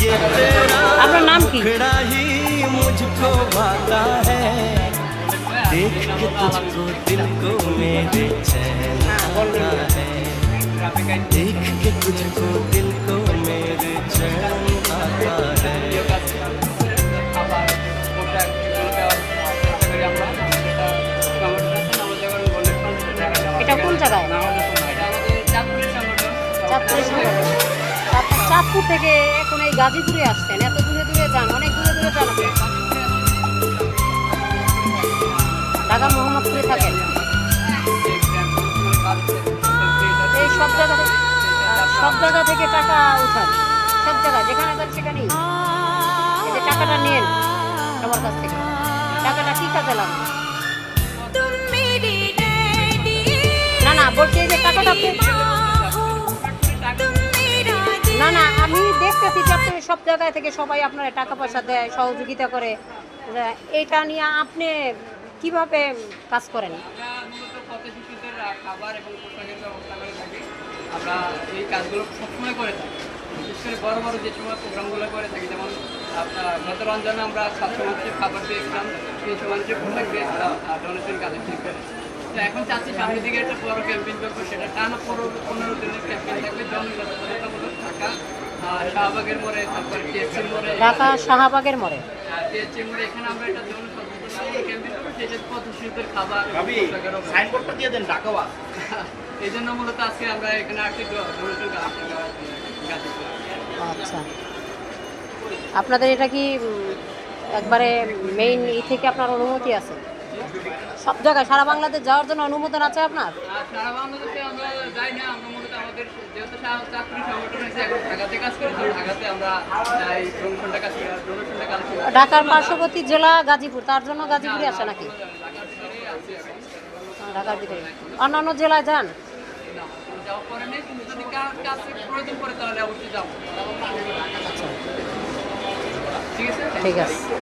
আপনার নাম কি? मुझको भाता है देख के तुझको दिल को मेरे चैन आता है देख के तुझको दिल को मेरे चैन आता है এটা কোন জায়গায়? চাঁদপুরের সংগঠন। আপনি চাঁদপুর থেকে এখন এই গাজীপুরে আসছেন, এত দূরে দূরে যান, অনেক দূরে দূরে যান আপনি। ঢাকা মোহাম্মদপুরে থাকেন। এই সব জায়গা থেকে টাকা উঠান, সব জায়গায় যেখানে যান সেখানেই এই যে টাকাটা নিয়েন সবার কাছ থেকে। টাকাটা কি কাজে লাগবে? না না, বলছি এই যে টাকাটা আপনি, না না, আমি দেখতেছি যে আপনি সব জায়গায় থেকে সবাই আপনার টাকা পয়সা দেয়, সহযোগিতা করে। এইটা নিয়ে আপনি কিভাবে কাজ করেন? খাবার এবং পোশাকের ব্যবস্থা করে থাকি। আমরা এই কাজগুলো সবসময় করে থাকি, বিশেষ করে বড় বড় যে সময় প্রোগ্রামগুলো করে থাকি। যেমন আপনার গত রমজানে আমরা 700 মানুষের খাবার দিয়েছিলাম, 300 মানুষের পোশাক দিয়েছিলাম আর ডোনেশন কালেকশন করে। তো এখন চাচ্ছি সামনের দিকে একটা বড় ক্যাম্পেইন করবো, সেটা টানা 15 দিনের ক্যাম্পেইন থাকবে। জনসচেতনতামূলক ঢাকা শাহবাগের মোড়ে, তারপরে টিএসসি মোড়ে, ঢাকা শাহবাগের মোড়ে, টিএসসি মোড়ে। এখানে আমরা একটা জনসচেতনতামূলক ক্যাম্পেইন করবো, যেটা পথশিল্পের খাবার সাইনবোর্ডটা দিয়ে দেন ঢাকা বাস। এই জন্য মূলত আজকে আমরা এখানে আসছি ডোনেশন কালেকশন করার জন্য। আচ্ছা, আপনাদের এটা কি একবারে মেইন ই থেকে আপনার অনুমতি আছে? সব জায়গায় সারা বাংলাদেশ যাওয়ার জন্য অনুমোদন আছে আপনার? আর সারা বাংলাদেশে আমরা যাই না, আমরা মূলত আমাদের যেহেতু চাকরি সংগঠন হয়েছে, এখন ঢাকাতে কাজ করি, তো ঢাকাতে আমরা এই ডোনেশনটা কাজ করি। ডোনেশনটা কাজ করি ঢাকার পার্শ্ববর্তী জেলা গাজীপুর, তার জন্য গাজীপুরে আসে নাকি? ঢাকার ভিতরেই আছি এখন। ঢাকার ভিতরে অন্যান্য জেলায় যান? না, যাওয়া পরে নেই, কিন্তু যদি কাছে প্রয়োজন পড়ে তাহলে অবশ্যই যাবো। ঠিক আছে, ঠিক আছে।